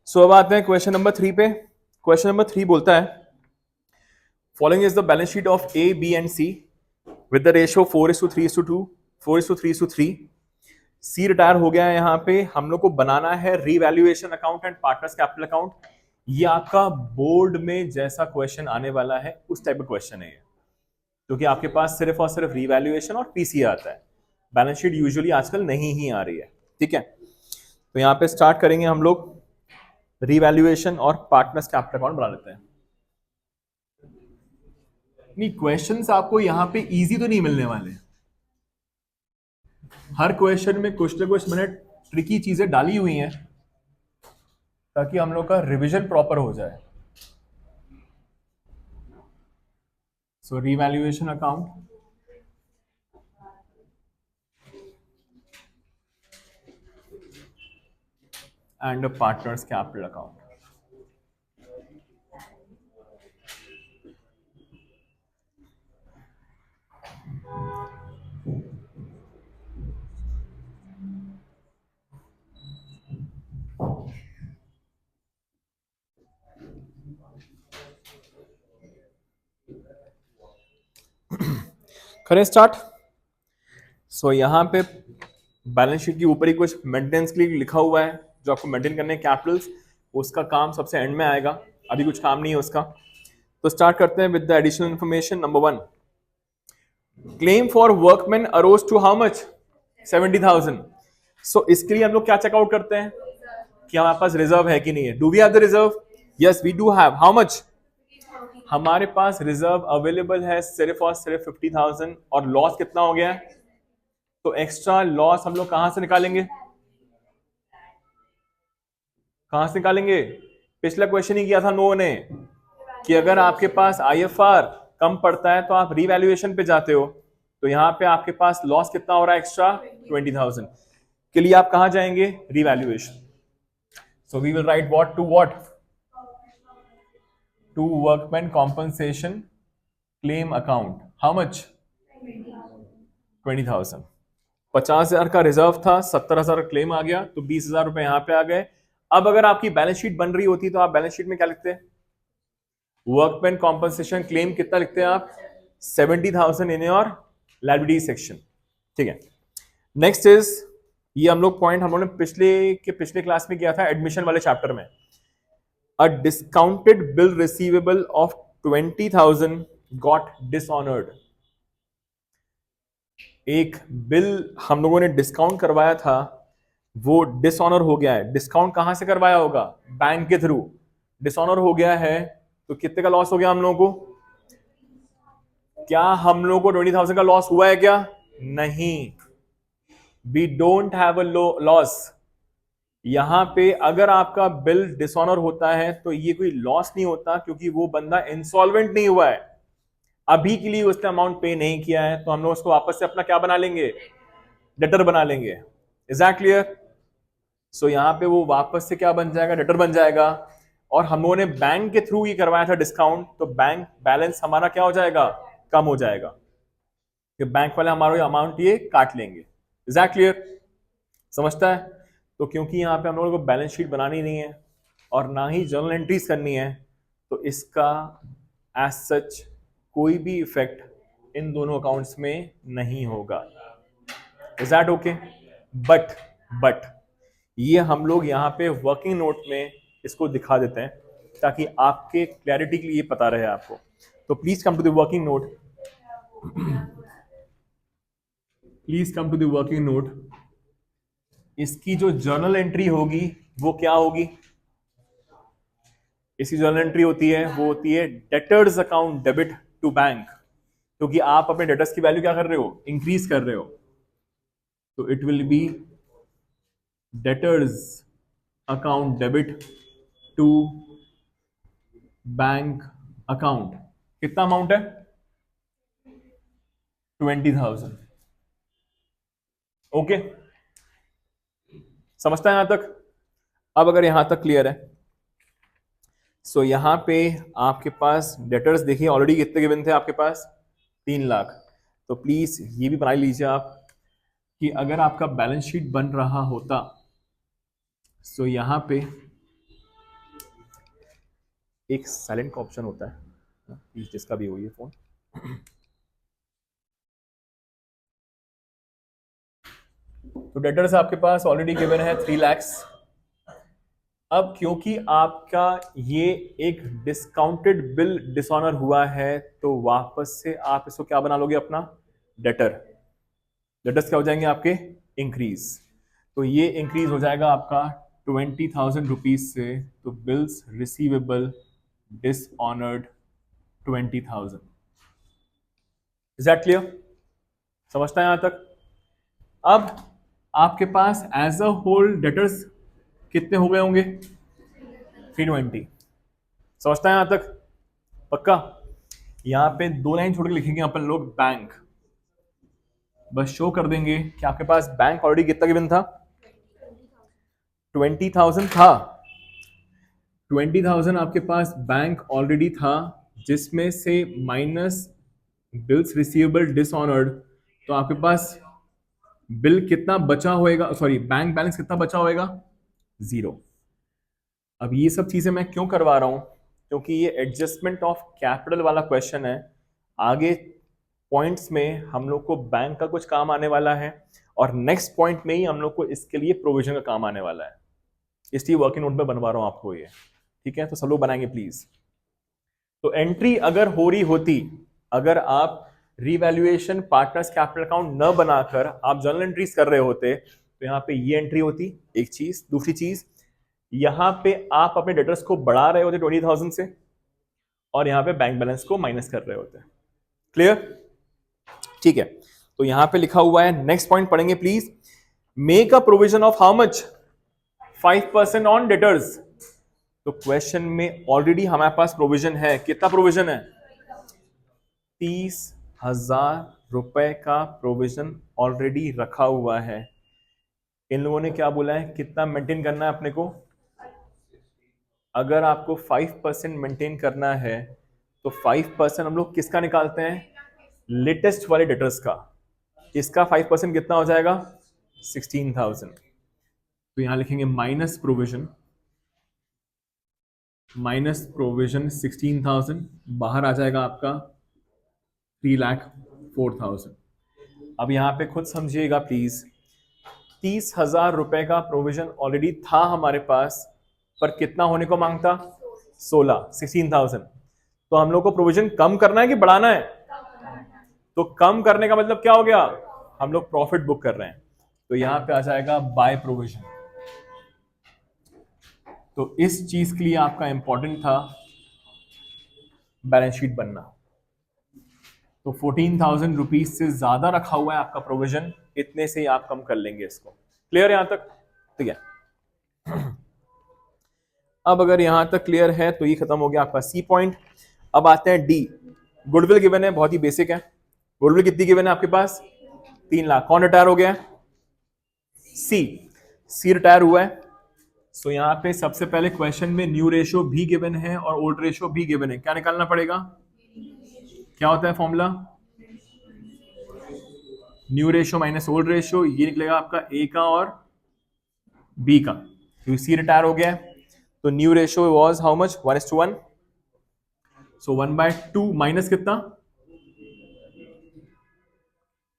सो अब आते हैं क्वेश्चन नंबर 3 पे। क्वेश्चन नंबर 3 बोलता है following is the balance sheet of A B and C with the ratio 4:3:2 4:3:3। C retire हो गया है। यहाँ पे हम लोग को बनाना है revaluation account and partners capital account. ये आपका बोर्ड में जैसा क्वेश्चन आने वाला है उस टाइप का क्वेश्चन है ये, क्योंकि आपके पास सिर्फ और सिर्फ रीवैल्यूएशन और पीसी आता है। बैलेंस शीट यूजुअली आजकल नहीं ही आ रही है। ठीक है, तो यहाँ पे स्टार्ट करेंगे हम लोग रीवैल्यूएशन और पार्टनर्स कैपिटल अकाउंट बना लेते हैं। नहीं, क्वेश्चंस आपको यहाँ पे इजी तो नहीं मिलने वाले। हर क्वेश्चन में कुछ ना कुछ मैंने ट्रिकी चीजें डाली हुई हैं ताकि हम लोग का रिवीजन प्रॉपर हो जाए। So revaluation account and partners capital account. करें स्टार्ट। सो यहाँ पे बैलेंस शीट के ऊपर ही कुछ मेंटेनेंस के लिए लिखा हुआ है जो आपको मेंटेन करने हैं कैपिटल्स। उसका काम सबसे एंड में आएगा, अभी कुछ काम नहीं है उसका। तो स्टार्ट करते हैं with the additional information. Number 1, claim for workman arose to how much 70,000। So इसके लिए हम लोग क्या चेकआउट करते हैं कि हमारे पास रिजर्व है कि नहीं है। Do we have the reserve? Yes we do have. How much? हमारे पास रिजर्व अवेलेबल है सिर्फ और सिर्फ 50,000 और लॉस कितना हो गया है? तो एक्स्ट्रा लॉस हम लोग कहां से निकालेंगे? कहां से निकालेंगे? पिछला क्वेश्चन ही किया था हम लोगों ने कि अगर आपके पास आईएफआर कम पड़ता है तो आप रीवैल्यूएशन पे जाते हो। तो यहां पे आपके पास लॉस कितना हो रहा है एक्स्ट्रा? 20,000 के लिए आप कहां जाएंगे? Revaluation. So we will write what to what to workman compensation claim account. How much? 20,000। 50,000 का रिजर्व था, 70,000 क्लेम आ गया तो 20,000 रुपए यहां पे आ गए। अब अगर आपकी बैलेंस शीट बन रही होती तो आप बैलेंस शीट में क्या लिखते हैं? वर्कमैन कॉम्पनसेशन क्लेम कितना लिखते हैं आप? 70,000 इन योर लायबिलिटी सेक्शन। ठीक है, नेक्स्ट इज, ये हम लोग पॉइंट हम लोगों ने पिछले क्लास में किया था एडमिशन वाले चैप्टर में। A discounted bill receivable of 20,000 got dishonoured. एक बिल हम लोगों ने डिस्काउंट करवाया था, वो डिसऑनर हो गया है। डिस्काउंट कहां से करवाया होगा? बैंक के थ्रू। डिसऑनर हो गया है तो कितने का लॉस हो गया हम लोगों को? क्या हम लोगों को 20,000 का लॉस हुआ है क्या? नहीं, we don't have a loss. यहां पे अगर आपका बिल डिसऑनर होता है तो ये कोई लॉस नहीं होता, क्योंकि वो बंदा इंसॉल्वेंट नहीं हुआ है, अभी के लिए उसने अमाउंट पे नहीं किया है, तो हम लोग उसको वापस से अपना क्या बना लेंगे? डेटर बना लेंगे। Is that clear? सो यहां पे वो वापस से क्या बन जाएगा? डेटर बन जाएगा। और हम लोगों ने बैंक के थ्रू ही करवाया था डिस्काउंट, तो बैंक बैलेंस हमारा क्या हो जाएगा? कम हो जाएगा, कि बैंक वाले हमारा अमाउंट ये काट लेंगे। Is that clear? समझता है? तो क्योंकि यहाँ पे हम लोगों को बैलेंस शीट बनानी नहीं है और ना ही जर्नल एंट्रीज करनी है, तो इसका एज सच कोई भी इफेक्ट इन दोनों अकाउंट्स में नहीं होगा। Is that okay? बट ये हम लोग यहाँ पे वर्किंग नोट में इसको दिखा देते हैं ताकि आपके क्लैरिटी के लिए ये पता रहे आपको। तो please come to the working note. Please come to the working note. इसकी जो जर्नल एंट्री होगी वो क्या होगी? इसकी जर्नल एंट्री होती है, वो होती है debtors account debit to bank, क्योंकि आप अपने डेटर्स की वैल्यू क्या कर रहे हो? इंक्रीज कर रहे हो। तो it will be debtors account debit to bank account. कितना अमाउंट है? 20,000। ओके, समझता है यहां तक? अब अगर यहां तक क्लियर है, सो यहां पे आपके पास डेटर्स देखिए ऑलरेडी कितने गिवन थे आपके पास? 3 लाख। तो प्लीज ये भी बना लीजिए आप कि अगर आपका बैलेंस शीट बन रहा होता, सो यहां पे एक साइलेंट का ऑप्शन होता है, जिसका भी हो ये फोन। तो डेटर्स आपके पास ऑलरेडी गिवन है 3 लाख। अब क्योंकि आपका ये एक डिस्काउंटेड बिल डिसऑनर हुआ है, तो वापस से आप इसको क्या बना लोगे अपना डेटर। डेटर्स क्या हो जाएंगे आपके इंक्रीज। तो ये इंक्रीज हो जाएगा आपका 20,000 रुपीज से, तो bills receivable dishonoured 20,000। Is that clear? समझता है यहां तक? अब आपके पास एज अ होल डेटर्स कितने हो गए होंगे? 320। समझता है यहां तक? पक्का? यहां पे 2 लाइन छोड़ के लिखेंगे अपन लोग बैंक, बस शो कर देंगे कि आपके पास बैंक ऑलरेडी कितना गिवन था? 20,000 था। 20,000 आपके पास बैंक ऑलरेडी था, जिसमें से माइनस बिल्स रिसीवेबल डिसऑनर्ड, तो आपके पास बिल कितना बचा होएगा, सॉरी बैंक बैलेंस कितना बचा होएगा? 0। अब ये सब चीजें मैं क्यों करवा रहा हूं? क्योंकि ये एडजस्टमेंट ऑफ कैपिटल वाला क्वेश्चन है। आगे पॉइंट्स में हम लोग को बैंक का कुछ काम आने वाला है, और नेक्स्ट पॉइंट में ही हम लोग को इसके लिए प्रोविजन का काम आने वाला है। इसलिए वर्किंग नोट में बनवा रहा हूं आपको ये। ठीक है, तो सब लोग बनाएंगे प्लीज। तो एंट्री अगर हो रही होती, अगर आप रिवैल्यूएशन पार्टनर्स कैपिटल अकाउंट न बनाकर आप जर्नल एंट्रीज कर रहे होते, तो यहाँ पे ये एंट्री होती, एक चीज। दूसरी चीज, यहां पे आप अपने डेटर्स को बढ़ा रहे होते 20,000 से, और यहां पे बैंक बैलेंस को माइनस कर रहे होते। क्लियर? ठीक है, तो यहां पे लिखा हुआ है, नेक्स्ट पॉइंट पढ़ेंगे please. Make a provision of how much? 5% on debtors. तो क्वेश्चन में ऑलरेडी हमारे पास प्रोविजन है। कितना प्रोविजन है? 30,000 रुपए का प्रोविजन ऑलरेडी रखा हुआ है। इन लोगों ने क्या बोला है, कितना मेंटेन करना है अपने को? अगर आपको 5% मेंटेन करना है, तो 5% हम लोग किसका निकालते हैं? लेटेस्ट वाले डेटर्स का। इसका 5% कितना हो जाएगा? 16,000। तो यहां लिखेंगे माइनस प्रोविजन, माइनस प्रोविजन 16,000, बाहर आ जाएगा आपका 3,04,000। अब यहां पे खुद समझिएगा प्लीज, 30,000 रुपए का प्रोविजन ऑलरेडी था हमारे पास, पर कितना होने को मांगता? 16,000। तो हम लोग को प्रोविजन कम करना है कि बढ़ाना है? तो कम करने का मतलब क्या हो गया? हम लोग प्रॉफिट बुक कर रहे हैं, तो यहां पे आ जाएगा बाय प्रोविजन। तो इस चीज के लिए आपका इंपॉर्टेंट था बैलेंस शीट बनना। तो 14,000 रुपीज से ज्यादा रखा हुआ है आपका प्रोविजन, इतने से ही आप कम कर लेंगे इसको। क्लियर है यहां तक? ठीक है। अब अगर यहां तक क्लियर है तो ये खत्म हो गया आपका सी पॉइंट। अब आते हैं डी। गुडविल गिवन है, बहुत ही बेसिक है। गुडविल कितनी गिवन है आपके पास? 3 लाख। कौन रिटायर हो गया? सी। सी रिटायर हुआ है। सो यहां पे सबसे पहले क्वेश्चन में न्यू रेशियो भी गिवन है और ओल्ड रेशियो भी गिवन है। क्या निकालना पड़ेगा? क्या होता है formula? New ratio minus old ratio, ये निकलेगा आपका ए का और बी का। तो सी रिटायर हो गया है, तो new ratio was how much? 1:1। So 1/2 minus कितना?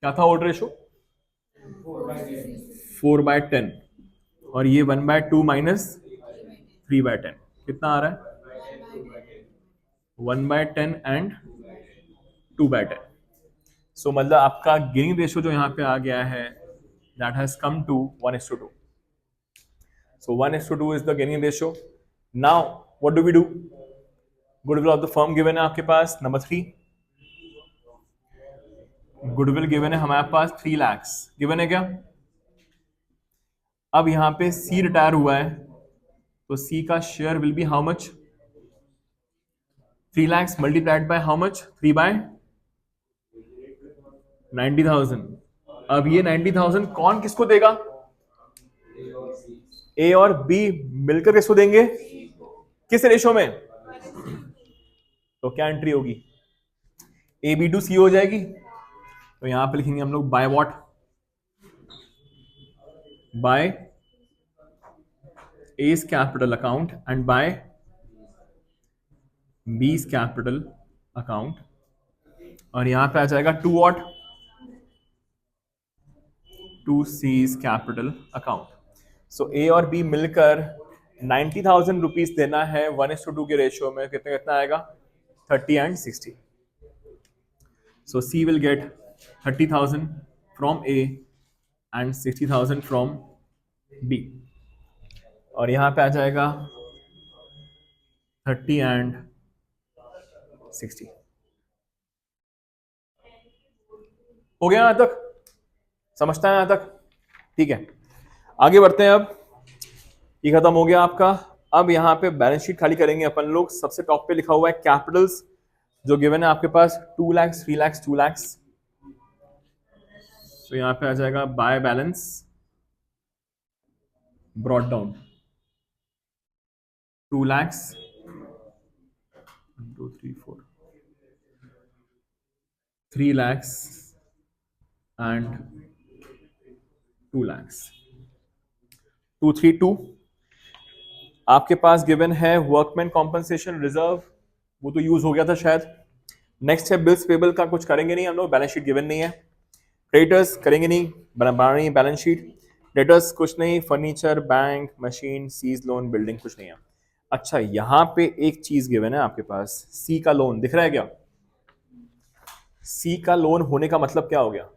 क्या था ओल्ड रेशियो? 4/10। और ये 1/2 माइनस 3/10 कितना आ रहा है? 1/10 एंड 2/10। सो मतलब आपका गेनिंग रेशियो जो यहां पे आ गया है, that has come to 1:2। So 1:2 is the gearing ratio. Now what do we do? Goodwill of the firm given है आपके पास नंबर 3। गुडविल गिवन है हमारे पास 3 लाख गिवन है क्या? अब यहां पे सी रिटायर हुआ है, तो सी का share will be how much? 3 lakh multiplied by how much? 3/90,000। अब ये 90,000 कौन किसको देगा? ए और बी मिलकर किसको देंगे? किस रेशो में? तो क्या एंट्री होगी? ए बी टू सी हो जाएगी। तो यहां पे लिखेंगे हम लोग by what? By A's capital account and by B's capital account, और यहां पे आ जाएगा to what, to C's capital account. So A और बी मिलकर 90,000 रुपीज देना है 1:2 के रेशियो में। कितना कितना आएगा? 30 and 60। So C will get 30,000 from A and 60,000 from B, और यहां पे आ जाएगा 30 एंड 60। हो गया यहां तक? समझता है यहां तक? ठीक है, आगे बढ़ते हैं। अब ये खत्म हो गया आपका। अब यहां पे बैलेंस शीट खाली करेंगे अपन लोग। सबसे टॉप पे लिखा हुआ है कैपिटल्स, जो गिवन है आपके पास 2 लाख, 3 लाख, 2 लाख। तो यहां पे आ जाएगा by balance brought down 2 lakh, 1 2 3 4 3 lakh and 2 lakh. 232 आपके पास गिवन है वर्कमैन कॉम्पनसेशन रिजर्व, वो तो यूज हो गया था शायद। नेक्स्ट है बिल्स पेबल का कुछ करेंगे नहीं हम लोग, बैलेंस शीट गिवन नहीं है। क्रेडिटर्स करेंगे नहीं, बना रही है बैलेंस शीट। डेटर्स कुछ नहीं, furniture, bank, machine, C's loan, building कुछ नहीं है। अच्छा, यहां पे एक चीज गिवन है आपके पास, सी का लोन दिख रहा है क्या? सी का लोन होने का मतलब क्या हो गया?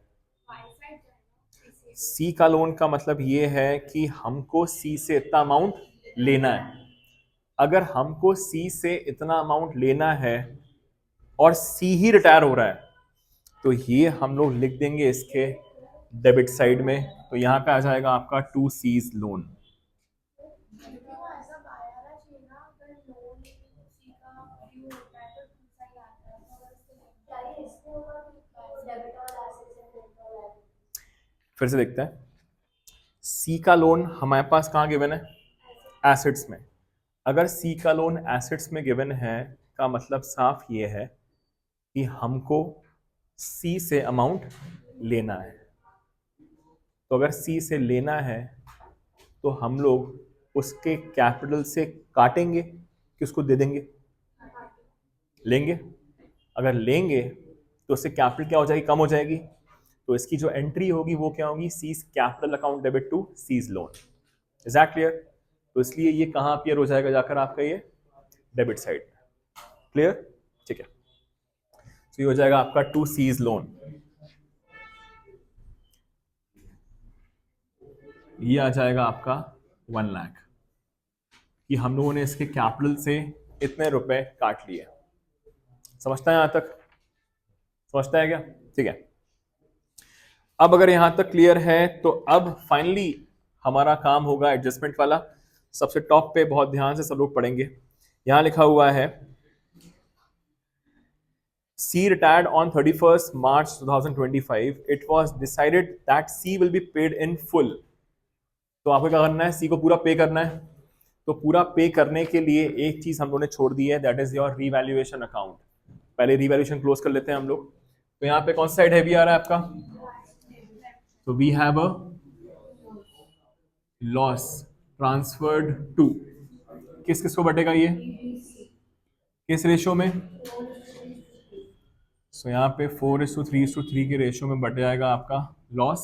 सी का लोन का मतलब ये है कि हमको सी से इतना अमाउंट लेना है। अगर हमको सी से इतना अमाउंट लेना है और सी ही रिटायर हो रहा है, तो ये हम लोग लिख देंगे इसके डेबिट साइड में। तो यहां पे आ जाएगा आपका 2 सीज लोन। फिर से देखते हैं, सी का लोन हमारे पास कहाँ गिवन है? एसेट्स में। अगर सी का लोन एसेट्स में गिवन है का मतलब साफ ये है कि हमको सी से अमाउंट लेना है। तो अगर सी से लेना है तो हम लोग उसके कैपिटल से काटेंगे कि उसको दे देंगे? लेंगे। अगर लेंगे तो उससे कैपिटल क्या हो जाएगी? कम हो जाएगी। तो इसकी जो एंट्री होगी वो क्या होगी? C's capital account debit to C's loan. Is that clear? तो इसलिए ये कहां अपीयर हो जाएगा जाकर आपका? ये डेबिट साइड। क्लियर? ठीक है, तो ये हो जाएगा आपका 2 सीज लोन। ये आ जाएगा आपका 1 लाख कि हम लोगों ने इसके कैपिटल से इतने रुपए काट लिए। समझता है यहां तक? समझता है क्या? ठीक है, अब अगर यहां तक क्लियर है तो अब फाइनली हमारा काम होगा एडजस्टमेंट वाला। सबसे टॉप पे बहुत ध्यान से सब लोग पढ़ेंगे। यहां लिखा हुआ है C retired on 31st March 2025. It was decided that C will be paid in full. तो आपको क्या करना है? C को पूरा पे करना है। तो पूरा पे करने के लिए एक चीज हम लोगों ने छोड़ दी है, that is your revaluation account. पहले रीवैल्यूएशन क्लोज कर लेते हैं हम लोग। तो यहाँ पे कौन सा साइड हैवी आ रहा है आपका? तो we have a loss transferred to, किस किस को बटेगा ये? किस रेशियो में? सो यहाँ पे 4:3:3 के रेशियो में बट जाएगा आपका लॉस।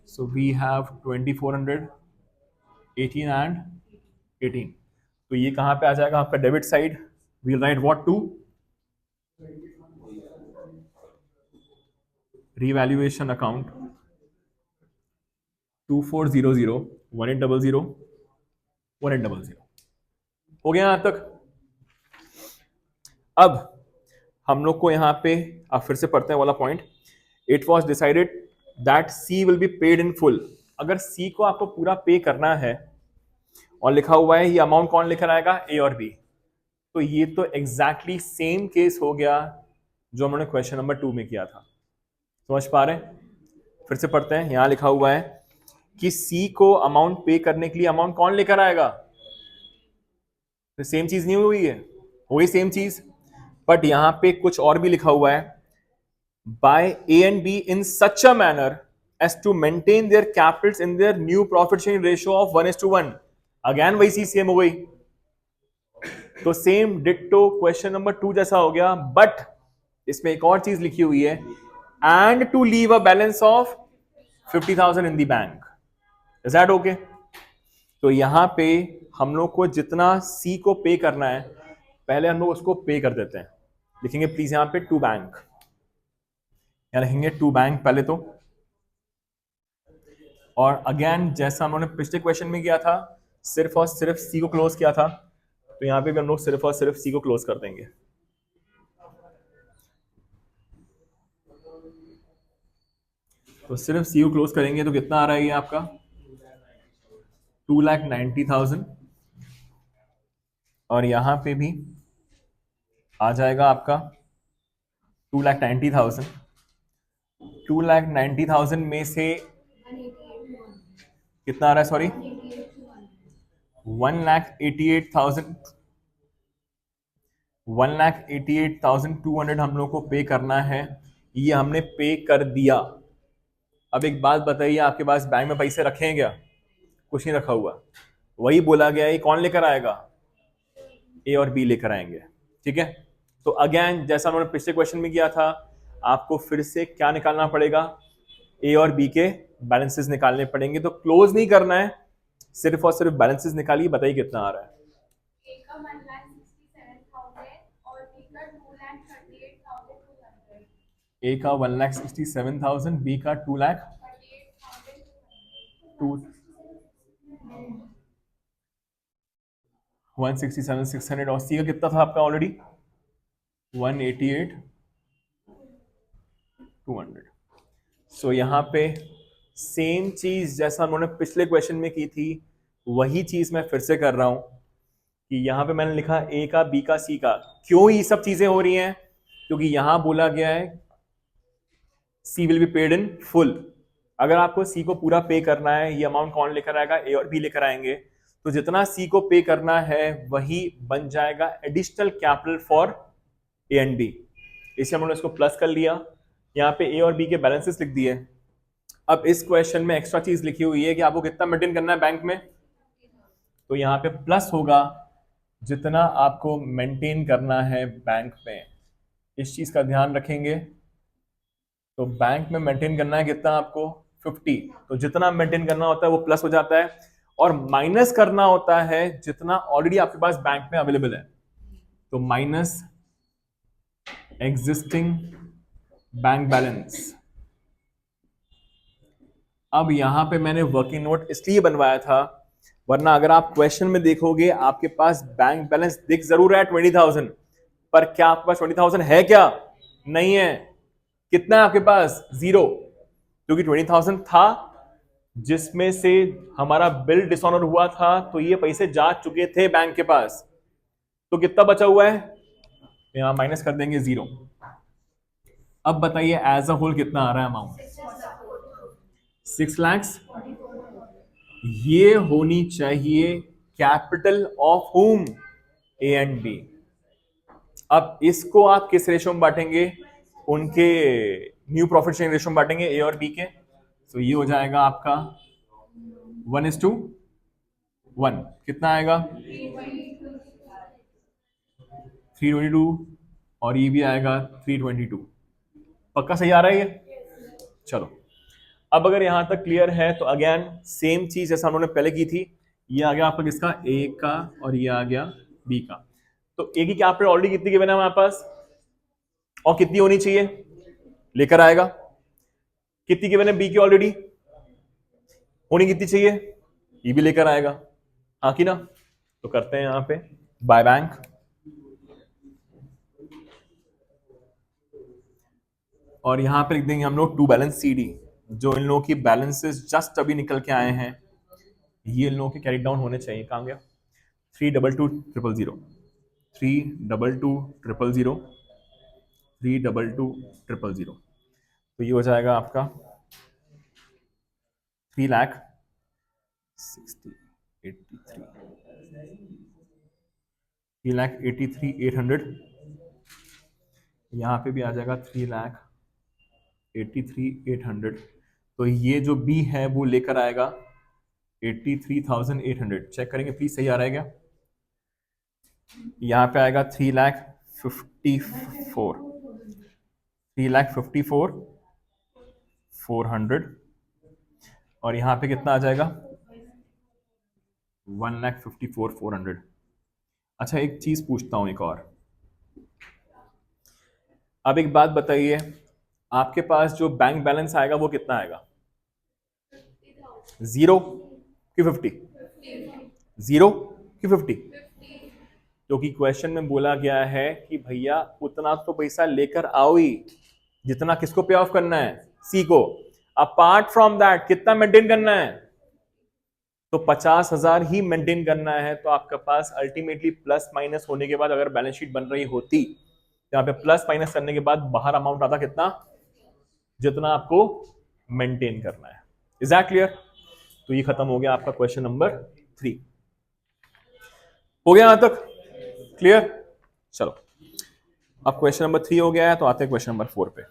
So we have 2400, 18 and 18। तो ये कहां पे आ जाएगा आपका? Debit side. We'll write what to revaluation account 2400 1800 1800। हो गया यहां तक? अब हम लोग को यहां पे आप फिर से पढ़ते हैं वाला point. It was decided that C will be paid in full. अगर सी को आपको पूरा पे करना है और लिखा हुआ है ये अमाउंट कौन लेकर आएगा? ए और बी। तो ये तो एग्जैक्टली सेम केस हो गया जो हमने क्वेश्चन नंबर 2 में किया था। समझ पा रहे हैं? फिर से पढ़ते हैं। यहां लिखा हुआ है कि सी को अमाउंट पे करने के लिए अमाउंट कौन लेकर आएगा? तो सेम चीज नहीं हुई है? हो गई सेम चीज, बट यहां पे कुछ और भी लिखा हुआ है। By A and B in such a manner as to maintain their capitals in their new profit sharing ratio of 1:1। Again वही चीज सेम हो गई, तो सेम डिट्टो क्वेश्चन नंबर 2 जैसा हो गया, बट इसमें एक और चीज लिखी हुई है, and to leave a balance of 50,000 in the bank. Is that okay? तो यहां पे हम लोग को जितना सी को पे करना है, पहले हम लोग उसको पे कर देते हैं। लिखेंगे प्लीज यहां पे टू बैंक, या लिखेंगे टू बैंक पहले तो। और अगेन जैसा हम लोगों ने पिछले क्वेश्चन में किया था, सिर्फ और सिर्फ सी को क्लोज किया था, तो यहां पे भी हम लोग सिर्फ और सिर्फ सी को क्लोज कर देंगे। तो सिर्फ सी को क्लोज करेंगे तो कितना आ रहा है ये आपका 2,90,000, और यहां पे भी आ जाएगा आपका 2,90,000। 2,90,000 में से कितना आ रहा है, सॉरी 1,88,000, 1,88,200 हम लोग को पे करना है। ये हमने पे कर दिया। अब एक बात बताइए, आपके पास बैंक में पैसे रखे हैं क्या? कुछ नहीं रखा हुआ, वही बोला गया है, कौन लेकर आएगा? ए और बी लेकर आएंगे। ठीक है, तो अगेन जैसा उन्होंने पिछले क्वेश्चन में किया था, आपको फिर से क्या निकालना पड़ेगा? ए और बी के बैलेंसेस निकालने पड़ेंगे। तो क्लोज नहीं करना है, सिर्फ और सिर्फ बैलेंसेस निकालिए, बताइए कितना आ रहा है। ए का 1,67,000, बी का 1,67,600, और सी का कितना था आपका ऑलरेडी 1,88,200। सो यहाँ पे सेम चीज जैसा उन्होंने पिछले क्वेश्चन में की थी, वही चीज मैं फिर से कर रहा हूं कि यहाँ पे मैंने लिखा ए का, बी का, सी का। क्यों ये सब चीजें हो रही हैं? क्योंकि यहां बोला गया है C will be paid in full. अगर आपको सी को पूरा पे करना है, ये अमाउंट कौन लेकर आएगा? ए और बी लेकर आएंगे। तो जितना सी को पे करना है वही बन जाएगा additional capital for A and B. इसलिए हमने इसको प्लस कर लिया, यहाँ पे ए और बी के बैलेंसेस लिख दिए। अब इस क्वेश्चन में एक्स्ट्रा चीज लिखी हुई है कि आपको कितना मेंटेन करना है बैंक में, तो यहाँ पे प्लस होगा जितना आपको मेंटेन करना है बैंक में। इस चीज का ध्यान रखेंगे। तो बैंक में मेंटेन करना है कितना आपको 50, तो जितना मेंटेन करना होता है वो प्लस हो जाता है, और माइनस करना होता है जितना ऑलरेडी आपके पास बैंक में अवेलेबल है। तो माइनस एग्जिस्टिंग बैंक बैलेंस। अब यहां पे मैंने वर्किंग नोट इसलिए बनवाया था, वरना अगर आप क्वेश्चन में देखोगे आपके पास बैंक बैलेंस दिख जरूर है 20,000, पर क्या आपके पास 20,000 है क्या? नहीं है। कितना है आपके पास? 0, क्योंकि 20,000 था जिसमें से हमारा बिल डिसऑनर हुआ था, तो ये पैसे जा चुके थे बैंक के पास। तो कितना बचा हुआ है? यहां माइनस कर देंगे 0। अब बताइए एज अ होल कितना आ रहा है अमाउंट? 6 lakhs। ये होनी चाहिए capital of home, A and B. अब इसको आप किस रेशो में बांटेंगे? उनके न्यू प्रॉफिट शेयरिंग रेशो में बांटेंगे, ए और बी के। तो ये हो जाएगा आपका 1:1। कितना आएगा? 322, और ये भी आएगा 322। पक्का सही आ रहा है ये? चलो, अब अगर यहां तक क्लियर है तो अगेन सेम चीज जैसा हम लोगों ने पहले की थी, ये आ गया आपका किसका? ए का, और ये आ गया बी का। तो ए की कैपिटल ऑलरेडी कितनी गिवन है हमारे पास, और कितनी होनी चाहिए? लेकर आएगा। कितनी गिवन है बी की ऑलरेडी? होनी कितनी चाहिए? ये भी लेकर आएगा। हाँ कि ना? तो करते हैं यहां पे बाय बैंक। और यहां पे लिख देंगे हम लोग टू बैलेंस सी डी, जो इन लोगों की बैलेंसेस जस्ट अभी निकल के आए हैं, ये इन लोगों के कैरी डाउन होने चाहिए। कहां गया? 322,000, 322,000, 322,000। तो ये हो जाएगा आपका 3,83,800। यहाँ पे भी आ जाएगा 3,83,800। तो ये जो बी है वो लेकर आएगा 83,800 चेक करेंगे प्लीज, सही आ रहा है क्या? यहाँ पे आएगा 3,54,400 और यहाँ पे कितना आ जाएगा 1,54,400। अच्छा एक चीज पूछता हूं एक और, अब एक बात बताइए, आपके पास जो बैंक बैलेंस आएगा वो कितना आएगा? 0 कि 50? 0 कि 50? क्योंकि क्वेश्चन में बोला गया है कि भैया उतना तो पैसा लेकर आओ ही जितना किसको पे ऑफ करना है, सी को। अपार्ट फ्रॉम दैट कितना मेंटेन करना है? तो 50,000 ही मेंटेन करना है। तो आपके पास अल्टीमेटली प्लस माइनस होने के बाद अगर बैलेंस शीट बन रही होती तो यहाँ पे प्लस माइनस करने के बाद बाहर अमाउंट आता कितना, जितना आपको मेंटेन करना है। Is that clear? तो ये खत्म हो गया आपका क्वेश्चन नंबर 3। हो गया यहां तक क्लियर? चलो अब क्वेश्चन नंबर 3 हो गया है, तो आते हैं क्वेश्चन नंबर 4 पे।